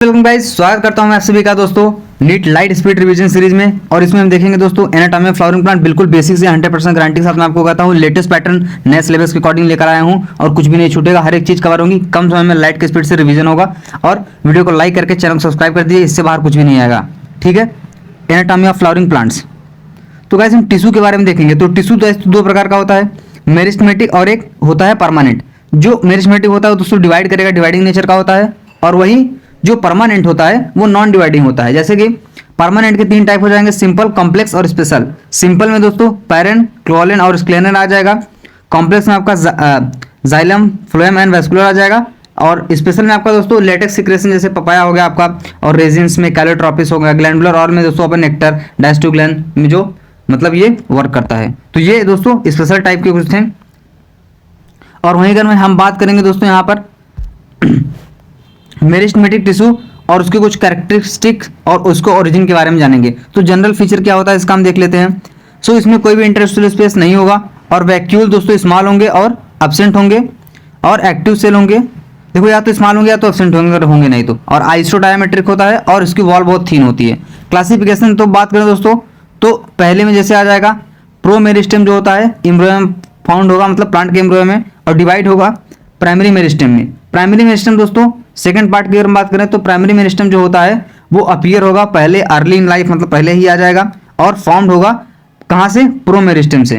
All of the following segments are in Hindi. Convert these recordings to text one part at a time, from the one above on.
वेलकम गाइस, स्वागत करता हूं मैं आप सभी का दोस्तों NEET light speed revision series में। और इसमें हम देखेंगे दोस्तों एनाटॉमी ऑफ फ्लावरिंग प्लांट, बिल्कुल बेसिक से 100% गारंटी के साथ मैं आपको कहता हूं लेटेस्ट पैटर्न नए सिलेबस के अकॉर्डिंग लेकर आया हूं और कुछ भी नहीं छूटेगा, हर एक चीज कवर होगी, कम समय में लाइट के स्पीड से रिवीजन होगा। और वीडियो को लाइक करके चैनल को सब्सक्राइब कर दीजिए, इससे बाहर कुछ भी नहीं आएगा। ठीक है, एनाटॉमी ऑफ फ्लावरिंग प्लांट्स। तो गाइस हम टिश्यू के बारे में देखेंगे। तो टिश्यू तो दो प्रकार का होता है, मेरिस्टेमेटिक और एक होता है परमानेंट। जो मेरिस्टेमेटिक होता है वो दोस्तों डिवाइड करेगा, डिवाइडिंग नेचर का होता है, और वही जो परमानेंट होता है वो नॉन डिवाइडिंग होता है। जैसे कि परमानेंट के तीन टाइप हो जाएंगे, सिंपल, कॉम्प्लेक्स और स्पेशल। सिंपल में दोस्तों पैरेन, क्लोलेन और स्क्लेरन आ जाएगा। कॉम्प्लेक्स में आपका जाइलम, फ्लोएम एंड वेस्कुलर आ जाएगा। और स्पेशल में आपका दोस्तों लेटेक्स सिक्रेशन, जैसे पपाया हो गया आपका, और रेजिन्स में कैलोट्रोपिस हो गया। ग्लैंडुलर और में दोस्तों अपन नेक्टर, डायस्टोग्लैन में जो मतलब ये वर्क करता है। तो ये दोस्तों स्पेशल टाइप के कुछ थे। और वहीं अगर हम बात करेंगे दोस्तों यहाँ पर मेरिस्टेमेटिक टिश्यू और उसके कुछ कैरेक्टरिस्टिक्स और उसको ओरिजिन के बारे में जानेंगे। तो जनरल फीचर क्या होता है इसका हम देख लेते हैं। सो इसमें कोई भी इंटरस्टेशियल स्पेस नहीं होगा, और वैक्यूल दोस्तों स्मॉल होंगे और एब्सेंट होंगे, और एक्टिव सेल होंगे। देखो या तो स्मॉल होंगे या तो एब्सेंट होंगे, अगर होंगे नहीं तो। और आइसोडायमेट्रिक होता है और इसकी वॉल बहुत थीन होती है। क्लासिफिकेशन तो बात करें दोस्तों तो पहले में जैसे आ जाएगा प्रो मेरिस्टेम जो होता है एम्ब्रियो में फाउंड होगा, मतलब प्लांट के एम्ब्रियो में, और डिवाइड होगा प्राइमरी मेरिस्टेम में। प्राइमरी मेरिस्टेम दोस्तों सेकंड पार्ट की अगर हम बात करें तो प्राइमरी मेरिस्टेम जो होता है वो अपीयर होगा पहले अर्ली इन लाइफ, मतलब पहले ही आ जाएगा, और फॉर्म्ड होगा कहाँ से, प्रो मेरिस्टेम से।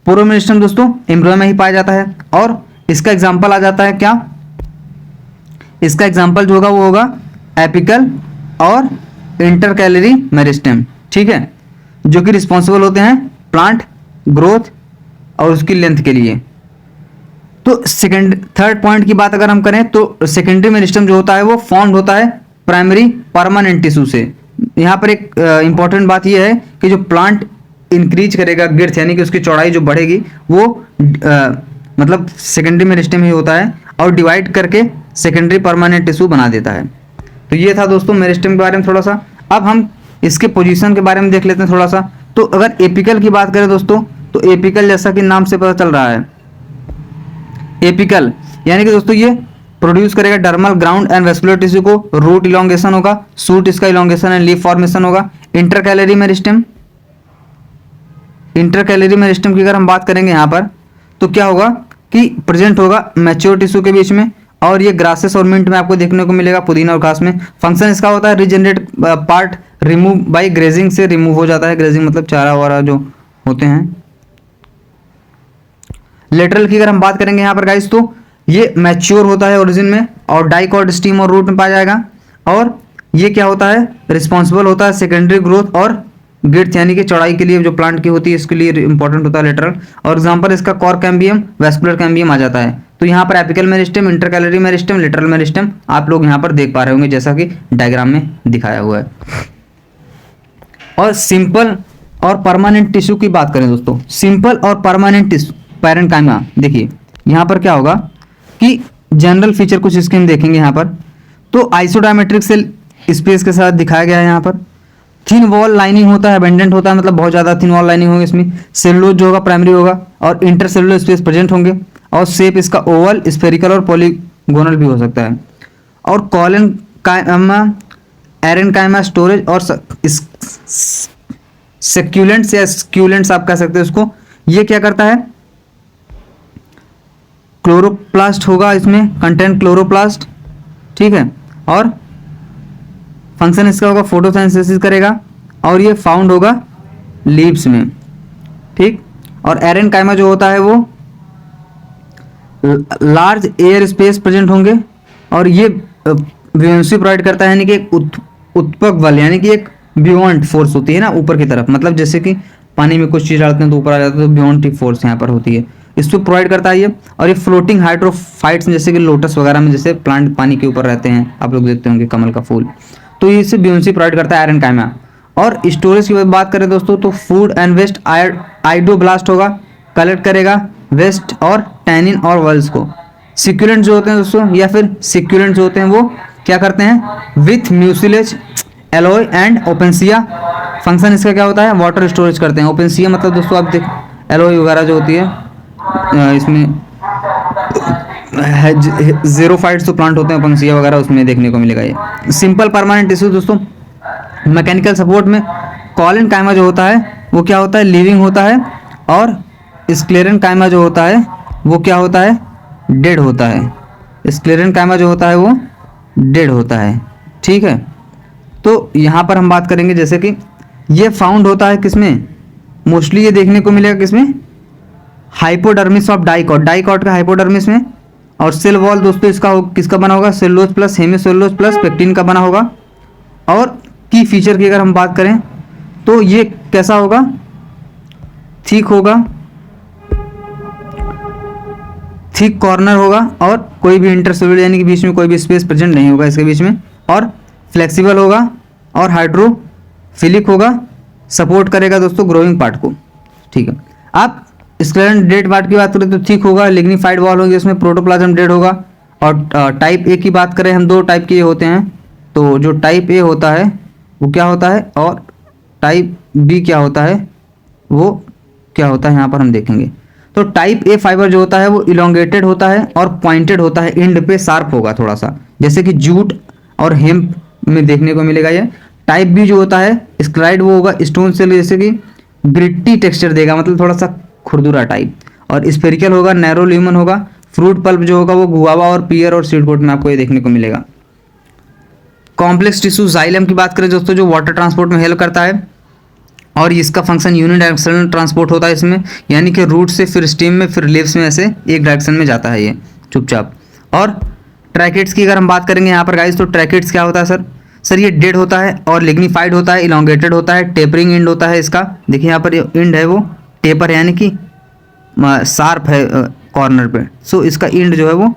प्रो मेरिस्टेम दोस्तों एम्ब्रियो में ही पाया जाता है। और इसका एग्जाम्पल आ जाता है क्या, इसका एग्जाम्पल जो होगा वो होगा एपिकल और इंटरकैलरी मेरिस्टेम। ठीक है, जो कि रिस्पॉन्सिबल होते हैं प्लांट ग्रोथ और उसकी लेंथ के लिए। तो थर्ड पॉइंट की बात अगर हम करें तो सेकेंडरी मेरिस्टेम जो होता है वो फॉर्म्ड होता है प्राइमरी परमानेंट टिश्यू से। यहाँ पर एक इंपॉर्टेंट बात यह है कि जो प्लांट इंक्रीज करेगा गिर्थ, यानी कि उसकी चौड़ाई जो बढ़ेगी वो मतलब सेकेंडरी मेरिस्टेम ही होता है, और डिवाइड करके सेकेंडरी परमानेंट टिश्यू बना देता है। तो ये था दोस्तों मेरिस्टेम के बारे में थोड़ा सा। अब हम इसके पोजीशन के बारे में देख लेते हैं थोड़ा सा। तो अगर एपिकल की बात करें दोस्तों तो एपिकल जैसा कि नाम से पता चल रहा है, एपिकल यानी कि दोस्तों ये प्रोड्यूस करेगा dermal, ground and vascular tissue को। रूट इलोंगेशन होगा, शूट इसका इलोंगेशन एंड लीफ फॉर्मेशन होगा। इंटरकैलरी मेरिस्टेम, इंटरकैलरी मेरिस्टेम की अगर हम बात करेंगे यहाँ पर तो क्या होगा कि प्रेजेंट होगा मैच्योर टिश्यू के बीच में, और ये ग्रासेस और मिंट में आपको देखने को मिलेगा, पुदीना और घास में। फंक्शन इसका होता है regenerate part remove by grazing से रिमूव हो जाता है। ग्रेजिंग मतलब चारा वारा जो होते हैं। लेटरल की अगर हम बात करेंगे यहाँ पर गाइस तो ये मैच्योर होता है ओरिजिन में, और डाइकॉट, स्टीम और रूट में पाया जाएगा। और ये क्या होता है, रिस्पॉन्सिबल होता है सेकेंडरी ग्रोथ और गिर्थ यानी कि चौड़ाई के लिए, जो प्लांट की होती है इसके लिए इंपॉर्टेंट होता है लेटरल। और एग्जांपल इसका कॉर कैम्बियम, वेस्कुलर कैम्बियम आ जाता है। तो यहाँ पर apical meristem, intercalary meristem, lateral meristem आप लोग यहाँ पर देख पा रहे होंगे जैसा कि डायग्राम में दिखाया हुआ है। और सिंपल और परमानेंट टिश्यू की बात करें दोस्तों, सिंपल और परमानेंट टिश्यू पैरेन्काइमा, देखिए यहाँ पर क्या होगा कि जनरल फीचर कुछ इसके हम देखेंगे यहाँ पर। तो आइसोडायमेट्रिक सेल स्पेस के साथ दिखाया गया है यहाँ पर। थिन वॉल लाइनिंग होता है, एबेंडेंट होता है, मतलब बहुत ज़्यादा थिन वॉल लाइनिंग होगी इसमें। सेलुलोज जो होगा प्राइमरी होगा, और इंटरसेलुलर स्पेस प्रेजेंट होंगे, और शेप इसका ओवल, स्फेरिकल और पॉलीगोनल भी हो सकता है। और कॉलन काइमा, एरेनकाइमा स्टोरेज और सक्यूलेंट्स या स्क्यूलेंट्स आप कह सकते हैं उसको। ये क्या करता है, क्लोरोप्लास्ट होगा इसमें, कंटेंट क्लोरोप्लास्ट। ठीक है, और फंक्शन इसका होगा फोटोसिंथेसिस करेगा, और ये फाउंड होगा लीव्स में। ठीक, और एरेनकाइमा जो होता है वो लार्ज एयर स्पेस प्रेजेंट होंगे, और ये ब्यूयेंसी प्रोवाइड करता है, यानी कि एक उत्पक बल, यानी कि एक बियॉन्ड फोर्स होती है ना ऊपर की तरफ, मतलब जैसे कि पानी में कुछ चीज़ डालते हैं तो ऊपर आ जाता है, तो बियॉन्ड फोर्स यहाँ पर होती है, इसको प्रोवाइड करता है ये। और ये फ्लोटिंग हाइड्रोफाइट्स, जैसे कि लोटस वगैरह में जैसे प्लांट पानी के ऊपर रहते हैं, आप लोग देखते होंगे कमल का फूल, तो ये इससे ब्यूयेंसी प्रोवाइड करता है एरेनकाइमा। और स्टोरेज की बात करें दोस्तों तो फूड एंड वेस्ट आइडोब्लास्ट होगा, कलेक्ट करेगा वेस्ट और टैनिन और वल्स को। सिक्यूलेंट जो होते हैं दोस्तों, या फिर सिक्यूलेंट जो होते हैं वो क्या करते हैं, with mucilage, aloe and opuntia. Function इसका क्या होता है, वाटर स्टोरेज करते हैं। ओपेंसिया मतलब दोस्तों आप देख एलोय वगैरह जो होती है इसमें ज़ेरोफाइट्स तो प्लांट होते हैं पंक्सिया वगैरह, उसमें देखने को मिलेगा ये। सिंपल परमानेंट टिश्यू दोस्तों, मैकेनिकल सपोर्ट में कॉलन कायमा जो होता है वो क्या होता है, लिविंग होता है, और स्क्लेरन कायमा जो होता है वो क्या होता है, डेड होता है। स्क्लेरन कायमा जो होता है वो डेड होता है, ठीक है। तो यहाँ पर हम बात करेंगे जैसे कि ये फाउंड होता है किसमें, मोस्टली ये देखने को मिलेगा किसमें, हाइपोडर्मिस ऑफ डाइकॉट, डाइकॉट का हाइपोडर्मिस में। और सेल वॉल दोस्तों इसका किसका बना होगा, cellulose plus hemicellulose plus pectin का बना होगा। और की फीचर की अगर हम बात करें तो ये कैसा होगा, थिक होगा, थिक कॉर्नर होगा, और कोई भी इंटरसेलुलर यानी कि बीच में कोई भी स्पेस प्रेजेंट नहीं होगा इसके बीच में, और फ्लेक्सिबल होगा, और हाइड्रोफिलिक होगा, सपोर्ट करेगा दोस्तों ग्रोइंग पार्ट को, ठीक है। आप स्क्लेरन डेड पार्ट की बात करें तो थिक होगा, लिग्निफाइड वॉल होगी, इसमें प्रोटोप्लाज्म डेड होगा। और टाइप ए की बात करें हम, दो टाइप के होते हैं, तो जो टाइप ए होता है वो क्या होता है, और टाइप बी क्या होता है वो क्या होता है, यहाँ पर हम देखेंगे। तो टाइप ए फाइबर जो होता है वो इलोंगेटेड होता है और पॉइंटेड होता है, एंड पे शार्प होगा थोड़ा सा, जैसे कि जूट और हेम्प में देखने को मिलेगा ये। टाइप बी जो होता है स्क्लाइड वो होगा स्टोन से, जैसे कि ग्रिट्टी टेक्सचर देगा, मतलब थोड़ा सा खुरदुरा टाइप, और स्पेरिकल होगा, नैरो ल्यूमन होगा। फ्रूट पल्प जो होगा वो गुआवा और पियर और सीड कोट में आपको ये देखने को मिलेगा। कॉम्प्लेक्स टिश्यू जाइलम की बात करें दोस्तों, जो वाटर ट्रांसपोर्ट में हेल्प करता है, और इसका फंक्शन यूनिडायरेक्शनल ट्रांसपोर्ट होता है इसमें, यानी कि रूट से फिर स्टेम में फिर लीव्स में ऐसे एक डायरेक्शन में जाता है ये चुपचाप। और ट्रैकेट्स की अगर हम बात करेंगे यहाँ पर गाइस, तो ट्रैकेट्स क्या होता है सर ये डेड होता है और लिग्निफाइड होता है, इलोंगेटेड होता है, टेपरिंग एंड होता है इसका। देखिए यहाँ पर एंड है वो टेपर यानी कि शार्प है कॉर्नर पे, सो इसका एंड जो है वो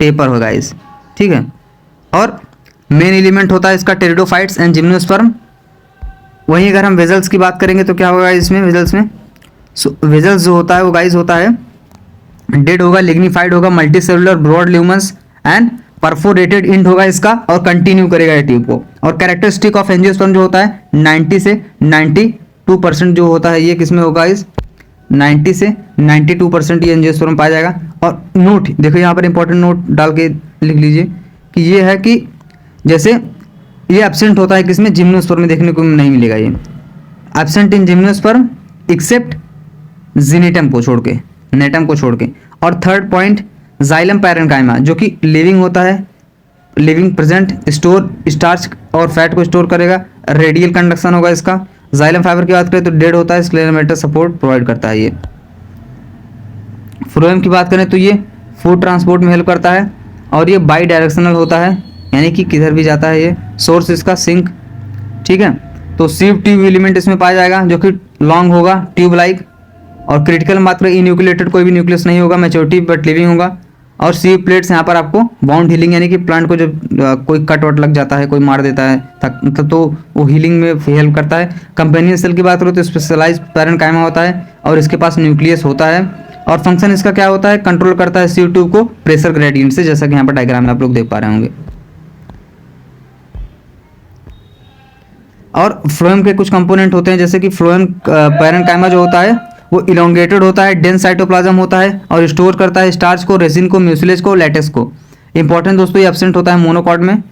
टेपर होगा इस, ठीक है। और मेन एलिमेंट होता है इसका टेरिडोफाइट्स एंड जिम्नोस्पर्म। वहीं अगर हम वेजल्स की बात करेंगे तो क्या होगा इसमें, वेजल्स में वेजल्स जो होता है वो गाइस होता है डेड होगा, लिग्निफाइड होगा, multicellular broad lumens and perforated end होगा इसका, और कंटिन्यू करेगा ये ट्यूब को। और कैरेक्टरिस्टिक ऑफ एंजियोस्पर्म जो होता है 90 से 92% जो होता है ये किसमें होगा, इस 90 से 92% ये एंजियोस्पर्म पाया जाएगा। और नोट देखो यहाँ पर इंपॉर्टेंट नोट डाल के लिख लीजिए कि ये है कि जैसे ये एब्सेंट होता है किसमें, जिम्नोस्पर्म में देखने को नहीं मिलेगा, ये एब्सेंट इन जिम्नोस्पर्म एक्सेप्ट जिनेटम को छोड़ के, नेटम को छोड़ के। और थर्ड पॉइंट जाइलम पैरेन्काइमा जो कि लिविंग होता है, लिविंग प्रेजेंट, स्टोर स्टार्च और फैट को स्टोर करेगा, रेडियल कंडक्शन होगा इसका। जाइलम फाइबर की बात करें तो डेड होता है, स्क्लेरल मैटर सपोर्ट प्रोवाइड करता है ये। फ्लोएम की बात करें तो ये फूड ट्रांसपोर्ट में हेल्प करता है, और ये बाई डायरेक्शनल होता है यानी कि किधर भी जाता है ये। सोर्स इसका सिंक, ठीक है। तो सीव ट्यूब एलिमेंट इसमें पाया जाएगा जो कि लॉन्ग होगा, ट्यूब लाइक। और क्रिटिकल में बात करें इन्यूक्लिएटेड कोई भी न्यूक्लियस नहीं होगा, मैच्योरिटी बट लिविंग होगा। और सीव प्लेट्स यहाँ पर आपको बाउंड हीलिंग यानी कि प्लांट को जब कोई कट वट लग जाता है, कोई मार देता है तो वो हीलिंग में हेल्प करता है। कंपेनियन सेल की बात करो तो स्पेशलाइज पैरेन्काइमा होता है और इसके पास न्यूक्लियस होता है। और फंक्शन इसका क्या होता है, कंट्रोल करता है सीव ट्यूब को प्रेशर ग्रेडियंट से, जैसा कि यहाँ पर डायग्राम में आप लोग देख पा रहे होंगे। और फ्लोएम के कुछ कंपोनेंट होते हैं, जैसे कि फ्लोएम पैरेन्काइमा जो होता है वो इलोंगेटेड होता है, डेंस साइटोप्लाज्म होता है और स्टोर करता है स्टार्च को, रेजिन को, म्यूसिलेज को, लैटेक्स को। इंपॉर्टेंट दोस्तों ये एब्सेंट होता है मोनोकॉट में।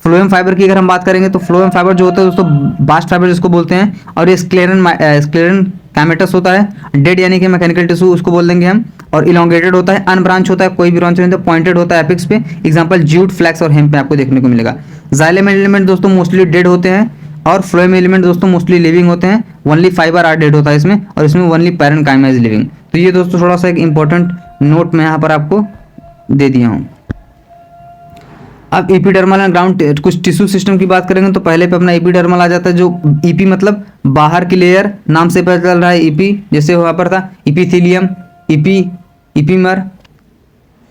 फ्लोएम फाइबर की अगर हम बात करेंगे तो फ्लोएम फाइबर जो होता है दोस्तों बास्ट फाइबर जिसको बोलते हैं, और ये स्क्लेरन कैमेटस होता है, डेड यानी कि मैकेनिकल टिश्यू उसको बोल देंगे हम। और इलोंगेटेड होता है, अनब्रांच होता है, कोई भी ब्रांच नहीं होता, पॉइंटेड होता है एपिक्स पे। एग्जांपल ज्यूट, फ्लैक्स और हेम्प में आपको देखने को मिलेगा। जाइलम एलिमेंट दोस्तों मोस्टली डेड होते हैं, और फ्लोएम एलिमेंट दोस्तों मोस्टली लिविंग होते हैं। ओनली फाइबर आर डेड होता है इसमें, और इसमें ओनली पैरेन्काइमा इज लिविंग। तो ये दोस्तों थोड़ा सा एक इंपॉर्टेंट नोट मैं यहाँ पर आपको दे दिया हूँ। अब एपिडर्मल एंड ग्राउंड कुछ टिश्यू सिस्टम की बात करेंगे तो पहले पे अपना एपिडर्मल आ जाता है, जो ईपी मतलब बाहर की लेयर, नाम से पता चल रहा है ईपी, जैसे वहाँ पर था इपीथीलियम, इपीमर,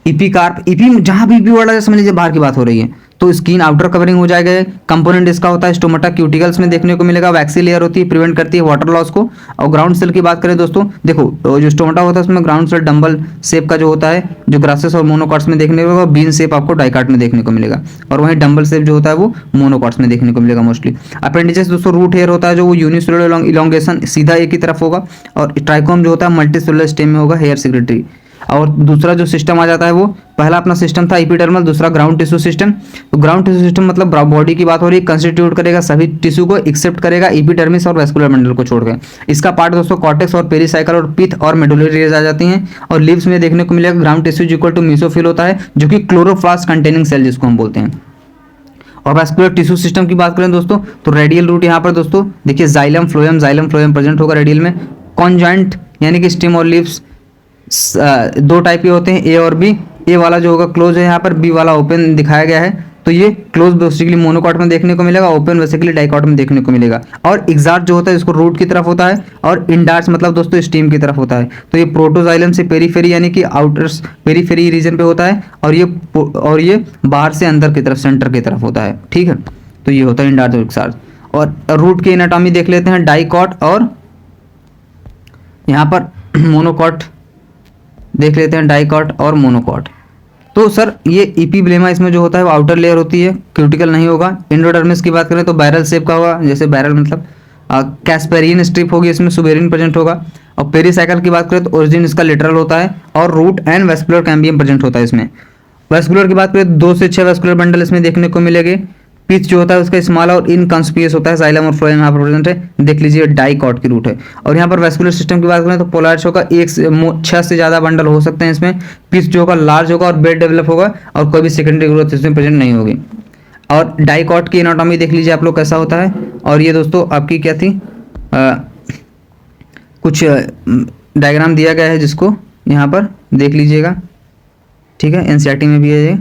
इपीकार्प। ईपी जहाँ भी ईपी वर्ड है समझ लीजिए बाहर की बात हो रही है। तो स्किन आउटर कवरिंग हो जाएगा। कंपोनेंट इसका होता है स्टोमाटा क्यूटिकल्स में देखने को मिलेगा, वैक्सी लेयर होती है, प्रिवेंट करती है वाटर लॉस को। और ग्राउंड सेल की बात करें दोस्तों, देखो जो स्टोमाटा होता है उसमें ग्राउंड सेल डंबल शेप का जो होता है, जो ग्रासेस और मोनोकॉट्स में देखने को मिलेगा, बीन शेप आपको डाइकाट में देखने को मिलेगा, और वहीं डंबल शेप जो होता है वो मोनोकॉट्स में देखने को मिलेगा मोस्टली। अपेंडिजेस दोस्तों रूट हेयर होता है जो वो यूनिसेलुलर इलोंगेशन सीधा एक ही तरफ होगा, और ट्राइकोम जो होता है मल्टीसेलुलर स्टेम में होगा, हेयर सेक्रेटरी। और दूसरा जो सिस्टम आ जाता है वो पहला अपना सिस्टम था एपिडर्मल, दूसरा ग्राउंड टिश्यू सिस्टम। तो ग्राउंड टिश्यू सिस्टम मतलब बॉडी की बात हो रही है, कंस्टिट्यूट करेगा सभी टिश्यू को एक्सेप्ट करेगा एपिडर्मिस और वैस्कुलर बंडल को छोड़कर। इसका पार्ट दोस्तों कॉर्टेक्स और पेरिसाइकल और पिथ और मेडुलरी रेज आ जाती हैं। और लिव्स में देखने को मिलेगा ground tissue equal to mesophyll होता है जो कि क्लोरोप्लास्ट कंटेनिंग सेल जिसको हम बोलते हैं। और वैस्कुलर टिश्यू सिस्टम की बात करें दोस्तों तो रेडियल रूट यहाँ पर दोस्तों देखिए जाइलम फ्लोएम प्रेजेंट होगा रेडियल में। कॉन्जॉइंट यानी कि स्टेम और लीव्स दो टाइप के होते हैं, ए और बी। ए वाला जो होगा क्लोज है यहाँ पर, बी वाला ओपन दिखाया गया है। तो ये क्लोज बेसिकली मोनोकॉट में देखने को मिलेगा, ओपन बेसिकली डाइकॉट में देखने को मिलेगा। और एग्जार्ट जो होता है इसको रूट की तरफ होता है और इंडार्स मतलब दोस्तों स्टीम की तरफ होता है। तो ये प्रोटोजाइलम से पेरीफेरी यानी कि आउटर्स पेरीफेरी रीजन पे होता है और ये बाहर से अंदर की तरफ सेंटर की तरफ होता है। ठीक है, तो ये होता है इंडार्स और एग्जार्ट। और रूट की एनाटॉमी देख लेते हैं, डाइकॉट और यहाँ पर मोनोकॉट देख लेते हैं, डाइकॉट और मोनोकॉट। तो सर ये इपीब्लेमा इसमें जो होता है वो आउटर लेयर होती है, क्यूटिकल नहीं होगा। एंडोडर्मिस की बात करें तो बैरल शेप का होगा, जैसे बैरल मतलब कैस्पेरियन स्ट्रिप होगी, इसमें सुबेरिन प्रेजेंट होगा। और पेरिसाइकल की बात करें तो ओरिजिन इसका लिटरल होता है और root and vascular cambium present होता है इसमें। वेस्कुलर की बात करें तो 2 से 6 वेस्कुलर बंडल इसमें देखने को मिलेंगे। पिच जो होता है उसका स्मॉल और इनकॉन्स्पियस होता है। जाइलम और फ्लोएम यहाँ पर प्रेजेंट है, देख लीजिए डाइकॉट की रूट है। और यहाँ पर वेस्कुलर सिस्टम की बात करें तो पोलार्च होगा, 6 से ज़्यादा बंडल हो सकते हैं इसमें। पिच जो होगा लार्ज होगा और बेड डेवलप होगा और कोई भी सेकेंडरी ग्रोथ इसमें प्रेजेंट नहीं होगी। और डाइकॉट की एनाटॉमी देख लीजिए आप लोग कैसा होता है। और ये दोस्तों आपकी क्या थी, कुछ डायग्राम दिया गया है जिसको यहाँ पर देख लीजिएगा, ठीक है, एनसीईआरटी में भी है ये।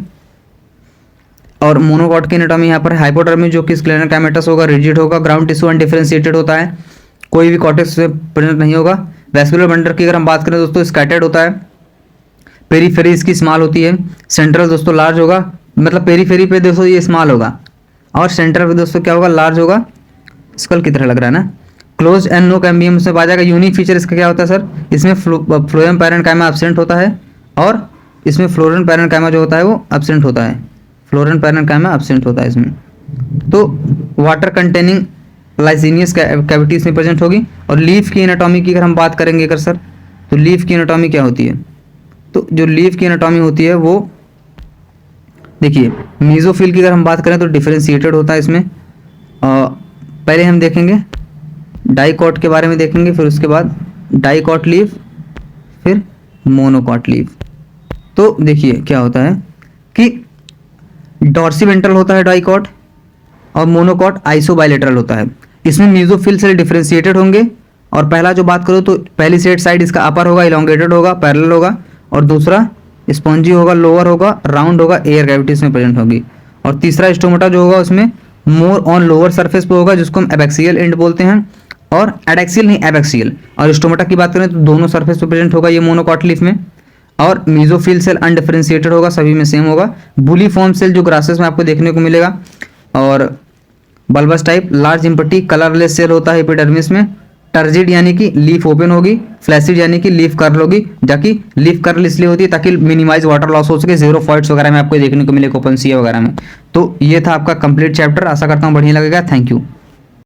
और मोनोकॉट की एनाटॉमी यहाँ पर हाइपोडर्मिस जो कि स्क्लेरोकाइमेटस होगा, रिजिड होगा, ग्राउंड टिश्यू अनडिफरेंशिएटेड होता है, कोई भी कॉर्टेक्स प्रेजेंट नहीं होगा। वैस्कुलर बंडल की अगर हम बात करें दोस्तों स्कैटर्ड होता है, पेरीफेरी इसकी स्मॉल होती है, सेंट्रल दोस्तों लार्ज होगा, मतलब पेरीफेरी पे दोस्तों ये स्मॉल होगा और सेंटर पे दोस्तों क्या होगा, लार्ज होगा। स्कल की तरह लग रहा है ना। क्लोज एंड नो कैम्बियम से आ जाएगा। यूनिक फीचर इसका क्या होता है सर, इसमें फ्लोएम पैरेन्काइमा एब्सेंट होता है और इसमें फ्लोरम पैरेन्काइमा जो होता है वो एब्सेंट होता है, फ्लोरम पैरेन्काइमा एब्सेंट होता है इसमें। तो वाटर कंटेनिंग लाइसिनियस कैविटीज में प्रेजेंट होगी। और लीफ की एनाटॉमी की अगर हम बात करेंगे अगर सर, तो लीफ की एनाटॉमी क्या होती है, तो जो लीफ की एनाटॉमी होती है वो देखिए मीजोफिल की अगर हम बात करें तो डिफरेंशिएटेड होता है इसमें। पहले हम देखेंगे डाइकॉट के बारे में देखेंगे, फिर उसके बाद डाइकॉट लीफ, फिर मोनोकॉट लीफ। तो देखिए क्या होता है कि डॉर्सिवेंट्रल होता है डाइकॉट और मोनोकॉट आइसोबाइलेटरल होता है। इसमें मीजोफिल सेल डिफरेंशिएटेड होंगे। और पहला जो बात करो तो पहली साइड इसका अपर होगा, इलोंगेटेड होगा, पैरेलल होगा, और दूसरा स्पॉन्जी होगा, लोअर होगा, राउंड होगा, एयर कैविटीज में प्रेजेंट होगी। और तीसरा स्टोमेटा जो होगा उसमें मोर ऑन लोअर सरफेस पे होगा जिसको हम एबैक्सियल एंड बोलते हैं, और एडैक्सियल नहीं एबैक्सियल। और स्टोमेटा की बात करें तो दोनों सरफेस पे प्रेजेंट होगा ये मोनोकॉट लीफ में। और मीजोफिल सेल अनडिफरेंशिएटेड होगा, सभी में सेम होगा। बुलीफॉर्म सेल जो ग्रासेस में आपको देखने को मिलेगा। और bulbous type large empty colourless cell होता है एपिडर्मिस में। टर्जिड यानी कि लीफ ओपन होगी, फ्लैसिड यानी कि लीफ कर्ल होगी, जबकि लीफ कर्ल इसलिए होती है ताकि मिनिमाइज वाटर लॉस हो सके, जीरो फॉइट्स वगैरह में आपको देखने को मिले, ओपन सी वगैरह में। तो ये था आपका कंप्लीट चैप्टर, आशा करता हूँ बढ़िया लगेगा। Thank you.